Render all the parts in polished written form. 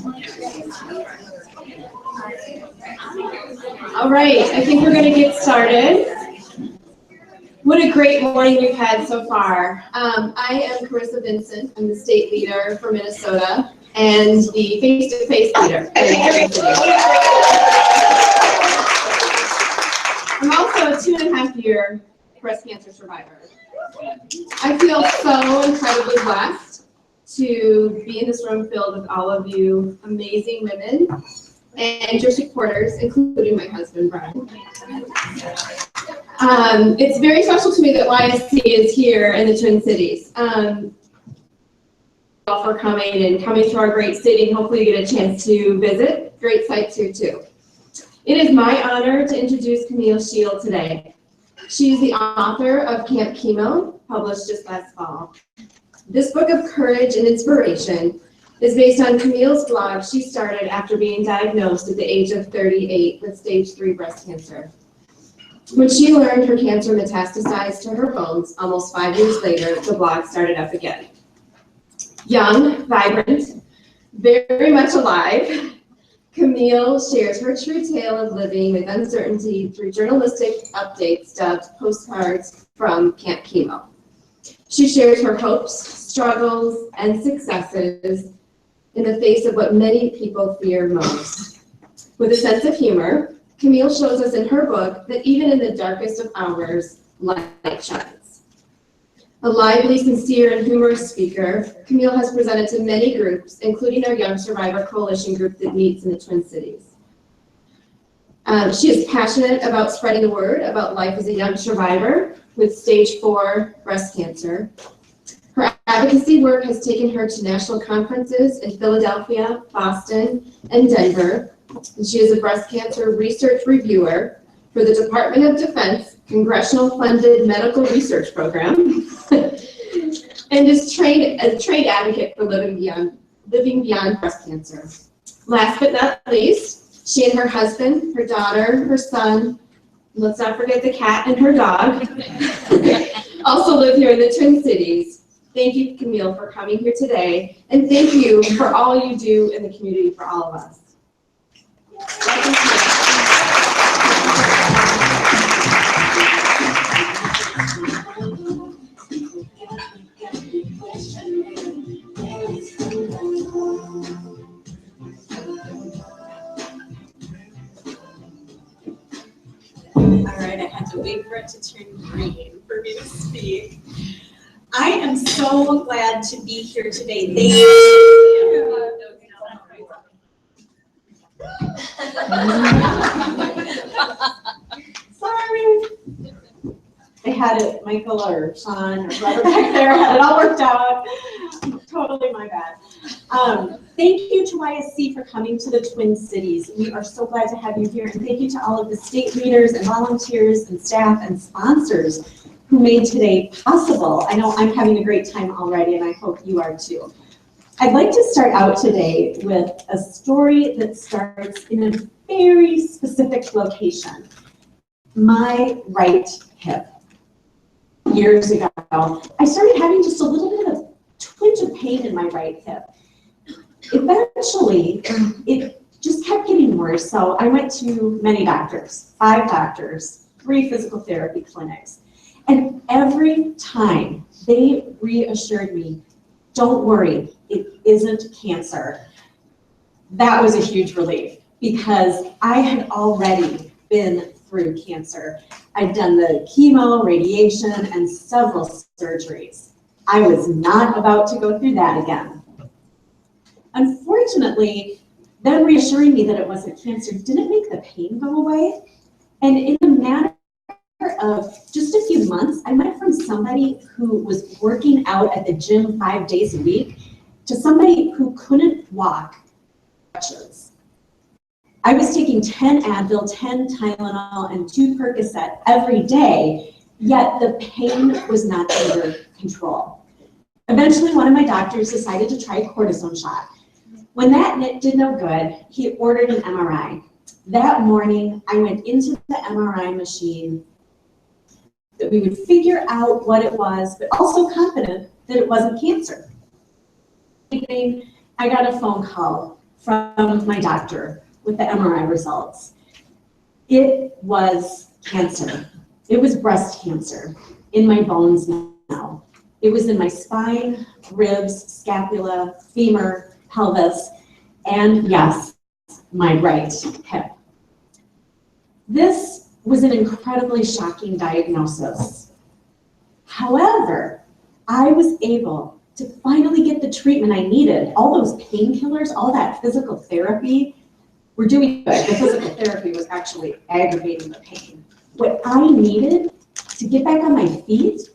All right, I think we're going to get started. What a great morning we've had so far. I am Carissa Vincent. I'm the state leader for Minnesota and the face-to-face leader. I'm also a 2.5-year breast cancer survivor. I feel so incredibly blessed to be in this room filled with all of you amazing women and your supporters, including my husband, Brian. It's very special to me that YSC is here in the Twin Cities. For coming to our great city, and hopefully you get a chance to visit. Great sites here too. It is my honor to introduce Camille Scheel today. She is the author of Camp Chemo, published just last fall. This book of courage and inspiration is based on Camille's blog she started after being diagnosed at the age of 38 with stage 3 breast cancer. When she learned her cancer metastasized to her bones almost 5 years later, the blog started up again. Young, vibrant, very much alive, Camille shares her true tale of living with uncertainty through journalistic updates dubbed Postcards from Camp Chemo. She shares her hopes, struggles, and successes in the face of what many people fear most. With a sense of humor, Camille shows us in her book that even in the darkest of hours, light shines. A lively, sincere, and humorous speaker, Camille has presented to many groups, including our Young Survivor Coalition group that meets in the Twin Cities. She is passionate about spreading the word about life as a young survivor with stage 4 breast cancer. Her advocacy work has taken her to national conferences in Philadelphia, Boston, and Denver. And she is a breast cancer research reviewer for the Department of Defense Congressional-funded Medical Research Program, and is a trained advocate for living beyond breast cancer. Last but not least, she and her husband, her daughter, her son, let's not forget the cat and her dog, also live here in the Twin Cities. Thank you, Camille, for coming here today, and thank you for all you do in the community for all of us. All right, I had to wait for it to turn green for me to speak. I am so glad to be here today. Thank you. Sorry. They had it, Michael or Sean or whoever back there had it all worked out. Totally my bad. Thank you to YSC for coming to the Twin Cities. We are so glad to have you here, and thank you to all of the state leaders and volunteers and staff and sponsors who made today possible. I know I'm having a great time already, and I hope you are too. I'd like to start out today with a story that starts in a very specific location, my right hip. Years ago, I started having just a little bit of a twinge of pain in my right hip. Eventually, it just kept getting worse, so I went to many doctors, 5 doctors, 3 physical therapy clinics, and every time they reassured me, don't worry, it isn't cancer. That was a huge relief because I had already been through cancer. I'd done the chemo, radiation, and several surgeries. I was not about to go through that again. Unfortunately, them reassuring me that it wasn't cancer didn't make the pain go away. And in a matter of just a few months, I went from somebody who was working out at the gym 5 days a week to somebody who couldn't walk. I was taking 10 Advil, 10 Tylenol, and 2 Percocet every day, yet the pain was not under control. Eventually, one of my doctors decided to try a cortisone shot. When that did no good, he ordered an MRI. That morning, I went into the MRI machine that we would figure out what it was, but also confident that it wasn't cancer. I got a phone call from my doctor with the MRI results. It was cancer. It was breast cancer in my bones now. It was in my spine, ribs, scapula, femur, pelvis, and yes, my right hip. This was an incredibly shocking diagnosis. However, I was able to finally get the treatment I needed. All those painkillers, all that physical therapy were doing good. The physical therapy was actually aggravating the pain. What I needed to get back on my feet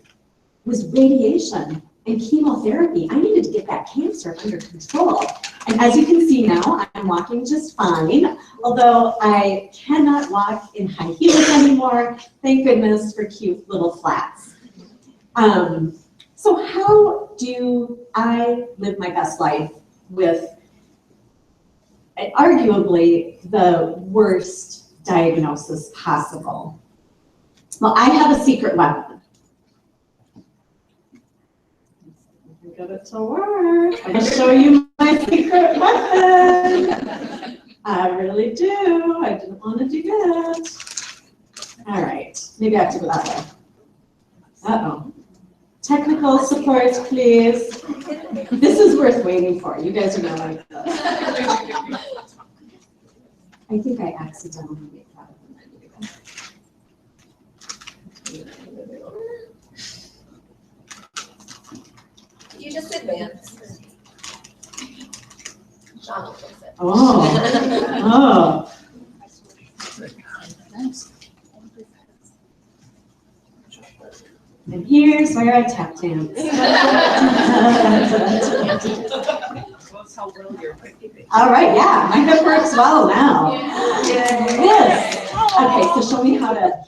was radiation and chemotherapy. I needed to get that cancer under control. And as you can see now, I'm walking just fine, although I cannot walk in high heels anymore. Thank goodness for cute little flats. So how do I live my best life with arguably the worst diagnosis possible? Well, I have a secret weapon. Get it to work. I'm going to show you my secret weapon. I really do. I didn't want to do that. All right. Maybe I have to go that way. Uh-oh. Technical support, please. This is worth waiting for. You guys are going to like this. I think I accidentally made that up. You just advance. Sean will fix it. Oh. And here's where I tap dance. All right, yeah, my hip works well now. This. Okay, so show me how to.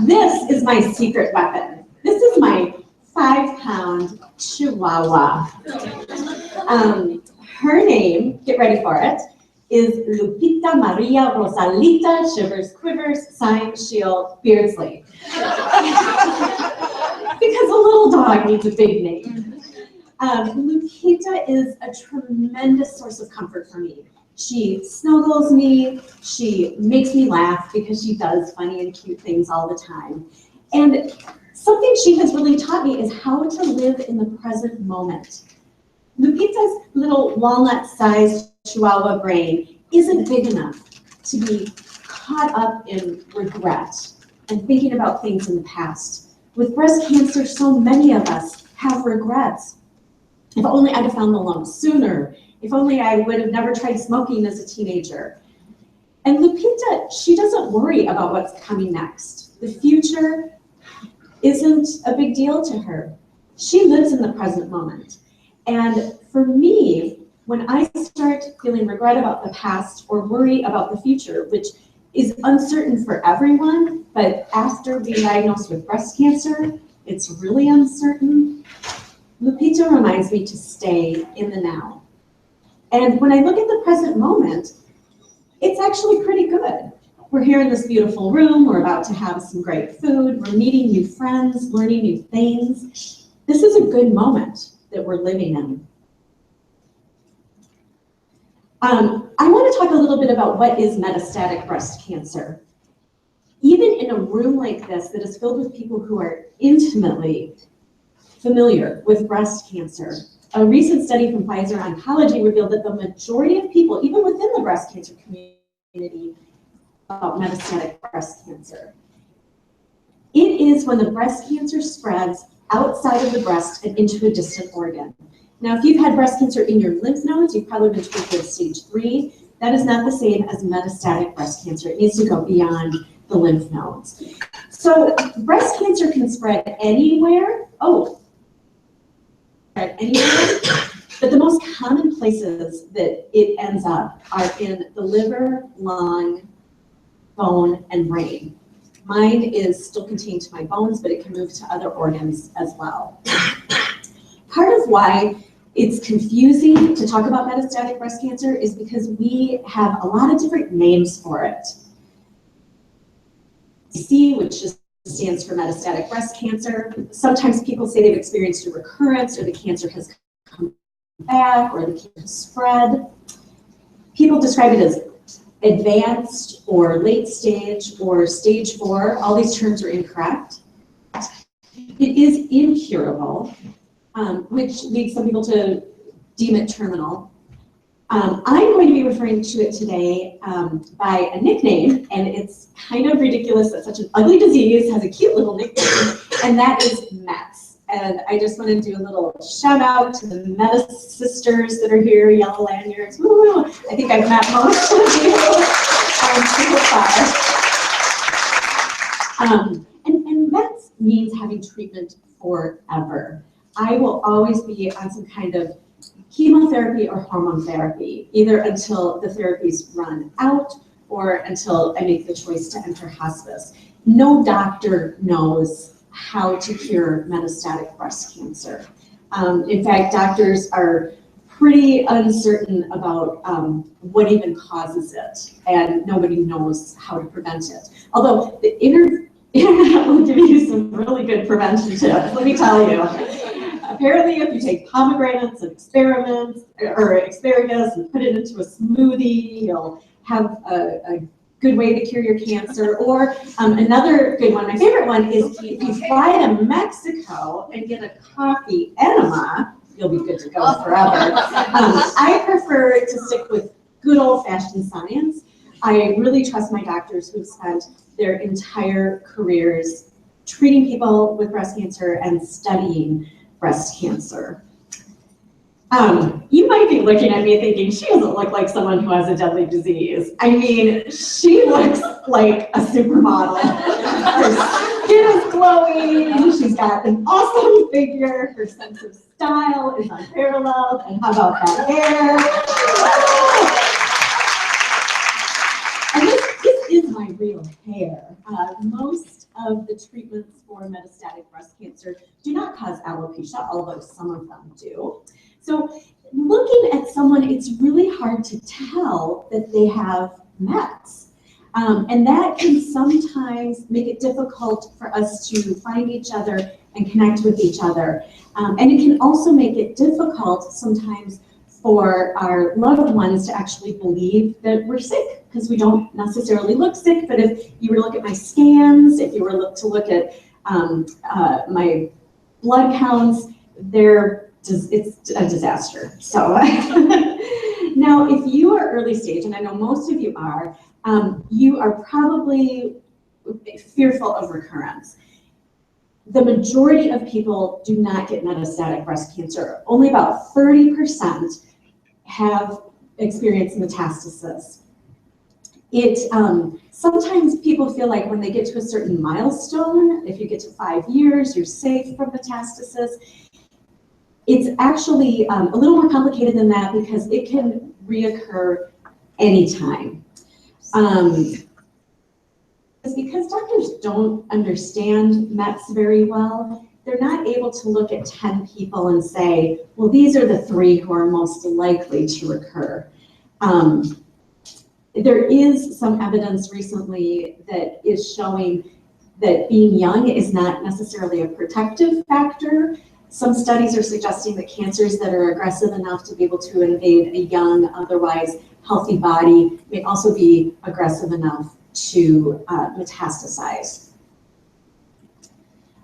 This is my secret weapon. This is my 5-pound Chihuahua. Her name, get ready for it, is Lupita Maria Rosalita Shivers Quivers Sign Scheel Beardsley. Because a little dog needs a big name. Lupita is a tremendous source of comfort for me. She snuggles me, she makes me laugh because she does funny and cute things all the time. And something she has really taught me is how to live in the present moment. Lupita's little walnut-sized Chihuahua brain isn't big enough to be caught up in regret and thinking about things in the past. With breast cancer, so many of us have regrets. If only I'd have found the lump sooner. If only I would have never tried smoking as a teenager. And Lupita, she doesn't worry about what's coming next. The future isn't a big deal to her. She lives in the present moment. And for me, when I start feeling regret about the past or worry about the future, which is uncertain for everyone, but after being diagnosed with breast cancer, it's really uncertain, Lupita reminds me to stay in the now. And when I look at the present moment, it's actually pretty good. We're here in this beautiful room, we're about to have some great food, we're meeting new friends, learning new things. This is a good moment that we're living in. I want to talk a little bit about what is metastatic breast cancer. Even in a room like this that is filled with people who are intimately familiar with breast cancer, a recent study from Pfizer Oncology revealed that the majority of people, even within the breast cancer community, about metastatic breast cancer. It is when the breast cancer spreads outside of the breast and into a distant organ. Now, if you've had breast cancer in your lymph nodes, you've probably been treated with stage 3. That is not the same as metastatic breast cancer. It needs to go beyond the lymph nodes. So breast cancer can spread anywhere. Anywhere. But the most common places that it ends up are in the liver, lung, bone, and brain. Mine is still contained to my bones, but it can move to other organs as well. Part of why it's confusing to talk about metastatic breast cancer is because we have a lot of different names for it. YSC, which just stands for metastatic breast cancer. Sometimes people say they've experienced a recurrence or the cancer has come back or the cancer spread. People describe it as advanced or late stage or stage 4. All these terms are incorrect. It is incurable, which leads some people to deem it terminal. I'm going to be referring to it today by a nickname, and it's kind of ridiculous that such an ugly disease has a cute little nickname, and that is METS. And I just want to do a little shout out to the Meta sisters that are here, yellow lanyards. Woo! I think I've met most of you so far. And METS means having treatment forever. I will always be on some kind of chemotherapy or hormone therapy, either until the therapies run out or until I make the choice to enter hospice. No doctor knows how to cure metastatic breast cancer. In fact, doctors are pretty uncertain about what even causes it, and nobody knows how to prevent it. Although the internet will give you some really good prevention tips, let me tell you. Apparently, if you take pomegranates and asparagus and put it into a smoothie, you'll have a good way to cure your cancer. Or another good one, my favorite one, is if you fly to Mexico and get a coffee enema, you'll be good to go forever. I prefer to stick with good old-fashioned science. I really trust my doctors who've spent their entire careers treating people with breast cancer and studying breast cancer. You might be looking at me thinking, she doesn't look like someone who has a deadly disease. I mean, she looks like a supermodel. Her skin is glowing, she's got an awesome figure, her sense of style is unparalleled, and how about that hair? And this is my real hair. Most of the treatments for metastatic breast cancer do not cause alopecia, although some of them do. So looking at someone, it's really hard to tell that they have METS. And that can sometimes make it difficult for us to find each other and connect with each other. And it can also make it difficult sometimes for our loved ones to actually believe that we're sick, because we don't necessarily look sick. But if you were to look at my scans, if you were to look at my blood counts, it's a disaster. So now, if you are early stage, and I know most of you are probably fearful of recurrence. The majority of people do not get metastatic breast cancer. Only about 30% have experienced metastasis. Sometimes people feel like when they get to a certain milestone, if you get to 5 years, you're safe from metastasis. It's actually a little more complicated than that, because it can reoccur anytime. It's because doctors don't understand METS very well. They're not able to look at 10 people and say, well, these are the 3 who are most likely to recur. There is some evidence recently that is showing that being young is not necessarily a protective factor. Some studies are suggesting that cancers that are aggressive enough to be able to invade a young, otherwise healthy body may also be aggressive enough to metastasize.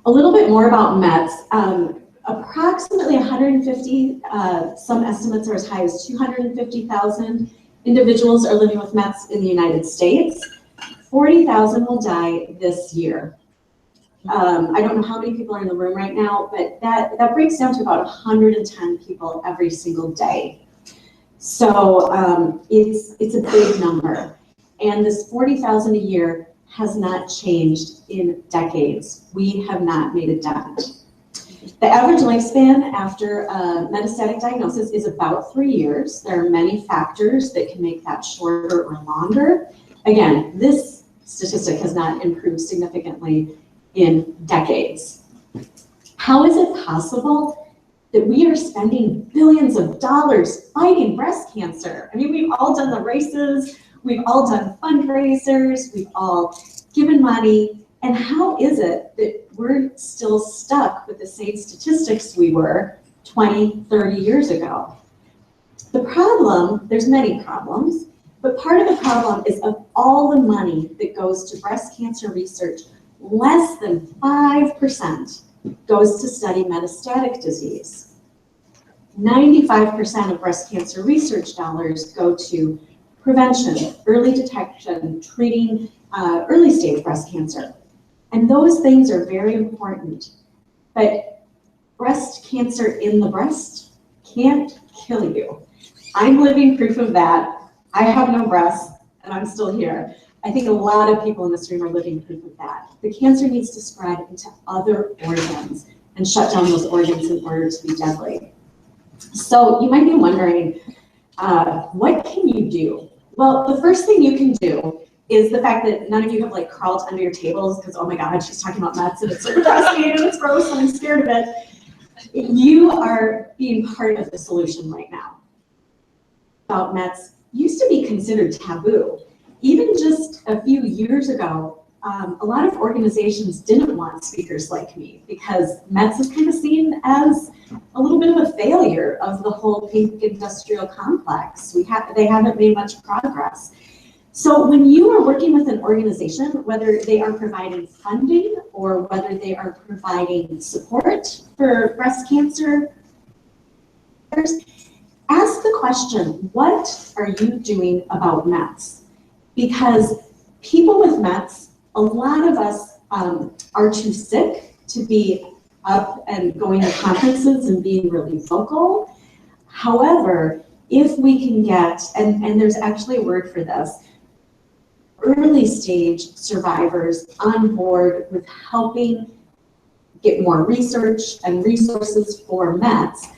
A little bit more about METS. Approximately 150, some estimates are as high as 250,000 individuals are living with METS in the United States. 40,000 will die this year. I don't know how many people are in the room right now, but that breaks down to about 110 people every single day. So it's a big number. And this 40,000 a year has not changed in decades. We have not made a dent. The average lifespan after a metastatic diagnosis is about 3 years. There are many factors that can make that shorter or longer. Again, this statistic has not improved significantly in decades. How is it possible that we are spending billions of dollars fighting breast cancer? I mean, we've all done the races, we've all done fundraisers, we've all given money, and how is it that we're still stuck with the same statistics we were 20, 30 years ago. The problem, there's many problems, but part of the problem is of all the money that goes to breast cancer research, less than 5% goes to study metastatic disease. 95% of breast cancer research dollars go to prevention, early detection, treating early stage breast cancer. And those things are very important. But breast cancer in the breast can't kill you. I'm living proof of that. I have no breasts, and I'm still here. I think a lot of people in this room are living proof of that. The cancer needs to spread into other organs and shut down those organs in order to be deadly. So you might be wondering, what can you do? Well, the first thing you can do is the fact that none of you have like crawled under your tables because, oh my God, she's talking about meds and it's so depressing and it's gross and I'm scared of it. You are being part of the solution right now. About meds used to be considered taboo. Even just a few years ago, a lot of organizations didn't want speakers like me because meds is kind of seen as a little bit of a failure of the whole pink industrial complex. They haven't made much progress. So when you are working with an organization, whether they are providing funding or whether they are providing support for breast cancer, ask the question, what are you doing about meds? Because people with meds, a lot of us are too sick to be up and going to conferences and being really vocal. However, if we can get, and there's actually a word for this, early stage survivors on board with helping get more research and resources for meds,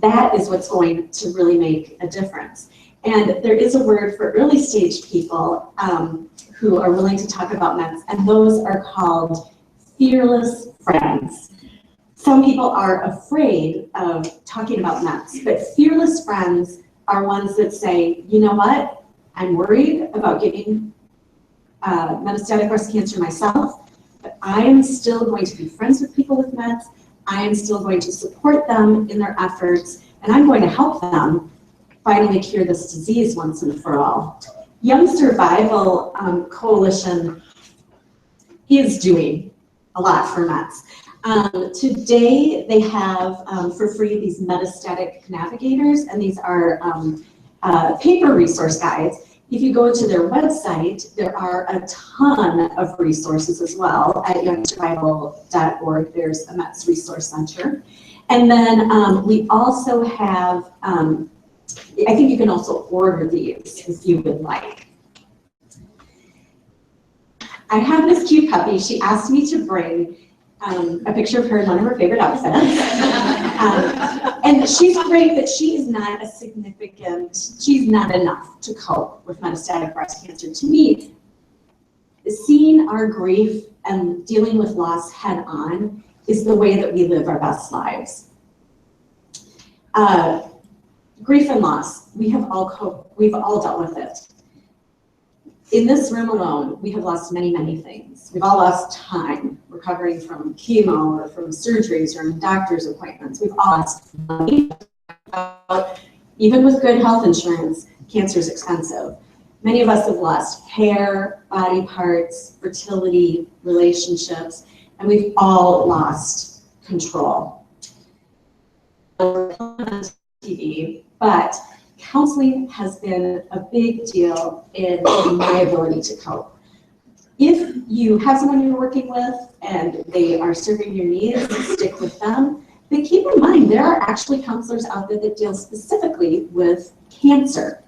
that is what's going to really make a difference. And there is a word for early stage people who are willing to talk about meds, and those are called fearless friends. Some people are afraid of talking about meds, but fearless friends are ones that say, you know what, I'm worried about getting metastatic breast cancer myself, but I am still going to be friends with people with meds. I am still going to support them in their efforts, and I'm going to help them finally cure this disease once and for all. Young Survival Coalition is doing a lot for meds. Today, they have for free these metastatic navigators, and these are paper resource guides. If you go to their website, there are a ton of resources as well. At youngsurvival.org, there's a Mets Resource Center. And then we also have, I think you can also order these if you would like. I have this cute puppy. She asked me to bring a picture of her in one of her favorite outfits. And she's great, but she is not a significant, she's not enough to cope with metastatic breast cancer. To me, seeing our grief and dealing with loss head on is the way that we live our best lives. Grief and loss, we've all dealt with it. In this room alone, we have lost many, many things. We've all lost time recovering from chemo or from surgeries or from doctor's appointments. We've all lost money. Even with good health insurance, cancer is expensive. Many of us have lost hair, body parts, fertility, relationships, and we've all lost control. TV, but counseling has been a big deal in my ability to cope. If you have someone you're working with and they are serving your needs, stick with them. But keep in mind, there are actually counselors out there that deal specifically with cancer.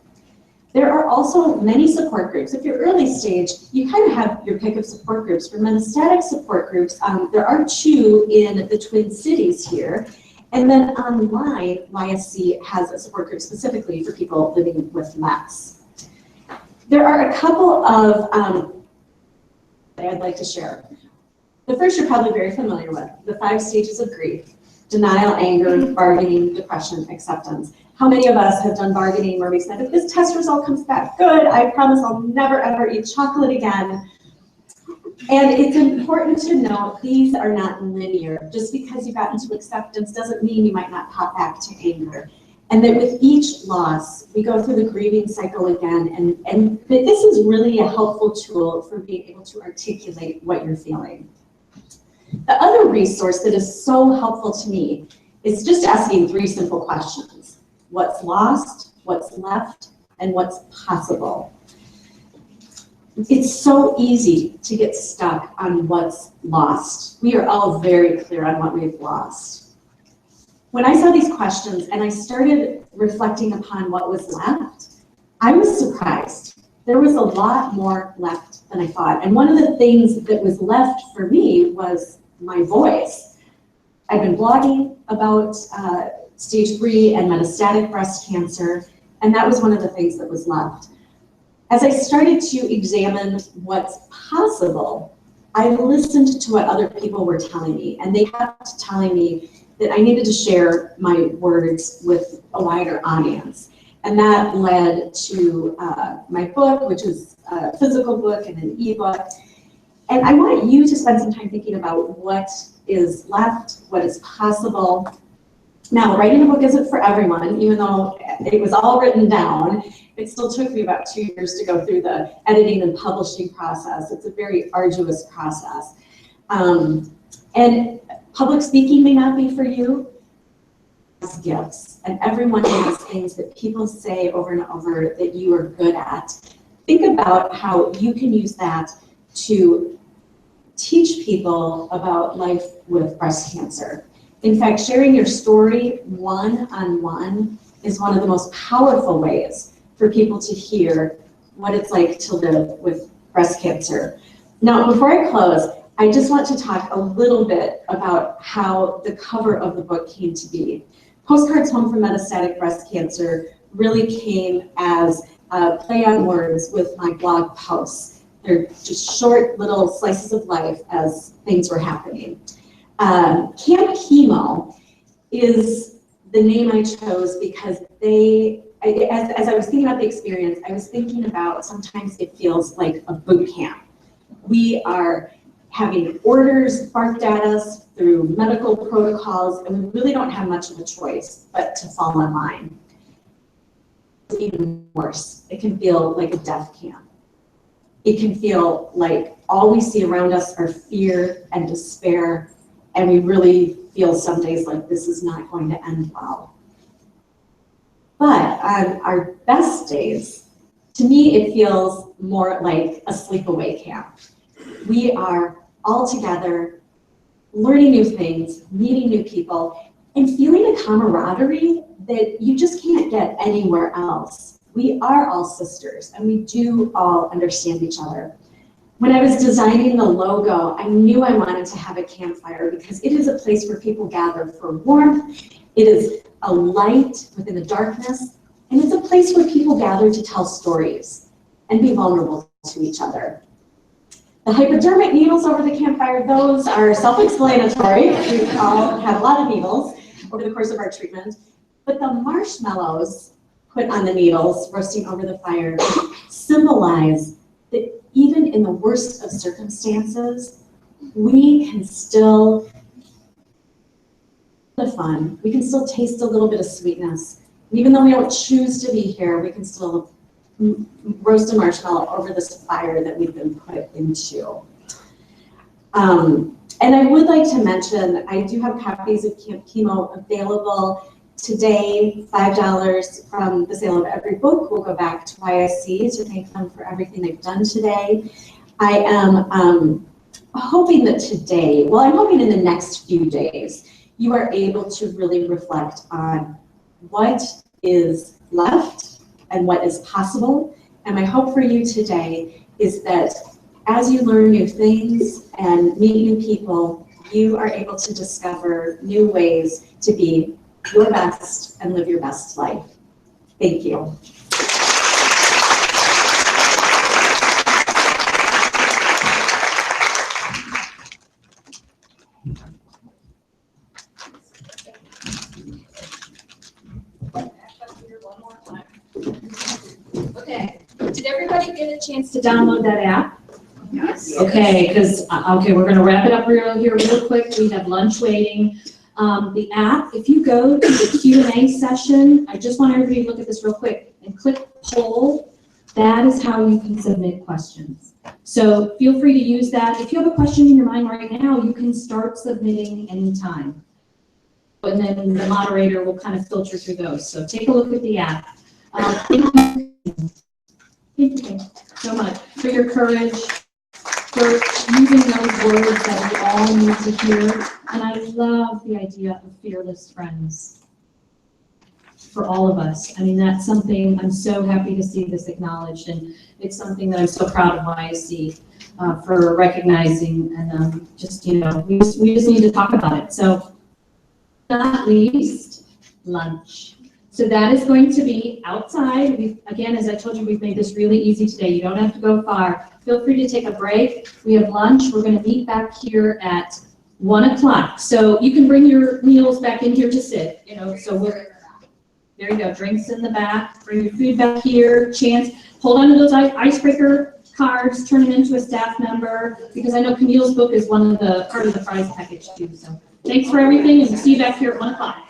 There are also many support groups. If you're early stage, you kind of have your pick of support groups. For metastatic support groups, there are 2 in the Twin Cities here. And then online, YSC has a support group specifically for people living with mets. There are a couple of that I'd like to share. The first you're probably very familiar with, the 5 stages of grief: denial, anger, bargaining, depression, acceptance. How many of us have done bargaining where we said, if this test result comes back good, I promise I'll never ever eat chocolate again? And it's important to note, these are not linear. Just because you got into acceptance doesn't mean you might not pop back to anger. And that with each loss, we go through the grieving cycle again, and that this is really a helpful tool for being able to articulate what you're feeling. The other resource that is so helpful to me is just asking 3 simple questions. What's lost, what's left, and what's possible? It's so easy to get stuck on what's lost. We are all very clear on what we've lost. When I saw these questions and I started reflecting upon what was left, I was surprised. There was a lot more left than I thought. And one of the things that was left for me was my voice. I've been blogging about stage 3 and metastatic breast cancer, and that was one of the things that was left. As I started to examine what's possible, I listened to what other people were telling me, and they kept telling me that I needed to share my words with a wider audience. And that led to my book, which is a physical book and an ebook. And I want you to spend some time thinking about what is left, what is possible. Now, writing a book isn't for everyone, even though it was all written down. It still took me about 2 years to go through the editing and publishing process. It's a very arduous process. And public speaking may not be for you. It's gifts, and every one of those things that people say over and over that you are good at. Think about how you can use that to teach people about life with breast cancer. In fact, sharing your story one-on-one is one of the most powerful ways for people to hear what it's like to live with breast cancer. Now, before I close, I just want to talk a little bit about how the cover of the book came to be. Postcards Home from Metastatic Breast Cancer really came as a play on words with my blog posts. They're just short little slices of life as things were happening. Camp Chemo is the name I chose because as I was thinking about the experience, I was thinking about sometimes it feels like a boot camp. We are having orders barked at us through medical protocols, and we really don't have much of a choice but to fall in line. It's even worse. It can feel like a death camp. It can feel like all we see around us are fear and despair, and we really feel some days like this is not going to end well. But on our best days, to me, it feels more like a sleepaway camp. We are all together, learning new things, meeting new people, and feeling a camaraderie that you just can't get anywhere else. We are all sisters, and we do all understand each other. When I was designing the logo, I knew I wanted to have a campfire because it is a place where people gather for warmth. It is a light within the darkness, and it's a place where people gather to tell stories and be vulnerable to each other. The hypodermic needles over the campfire, those are self-explanatory. We've all had a lot of needles over the course of our treatment. But the marshmallows put on the needles, roasting over the fire, symbolize that even in the worst of circumstances, we can still have fun. We can still taste a little bit of sweetness. Even though we don't choose to be here, we can still roast a marshmallow over this fire that we've been put into. And I would like to mention, I do have copies of Camp Chemo available today. $5 from the sale of every book will go back to YSC to thank them for everything they've done today. I am hoping that today, well, I'm hoping in the next few days, you are able to really reflect on what is left and what is possible. And my hope for you today is that as you learn new things and meet new people, you are able to discover new ways to be your best and live your best life. Thank you. Okay, did everybody get a chance to download that app? Yes. Okay, because, okay, we're gonna wrap it up real quick. We have lunch waiting. The app, if you go to the Q&A session, I just want everybody to look at this real quick and click poll. That is how you can submit questions. So feel free to use that. If you have a question in your mind right now, you can start submitting anytime. And then the moderator will kind of filter through those. So take a look at the app. Thank you so much for your courage, for using those words that we all need to hear. And I love the idea of fearless friends for all of us. I mean, that's something I'm so happy to see this acknowledged, and it's something that I'm so proud of YSC for recognizing, and just, you know, we just need to talk about it. So, not least, lunch. So that is going to be outside. Again, as I told you, we've made this really easy today. You don't have to go far. Feel free to take a break. We have lunch. We're going to meet back here at 1 o'clock. So you can bring your meals back in here to sit. You know, so there you go. Drinks in the back. Bring your food back here. Chance. Hold on to those icebreaker cards. Turn them into a staff member, because I know Camille's book is part of the prize package too. So thanks for everything, and we'll see you back here at 1 o'clock.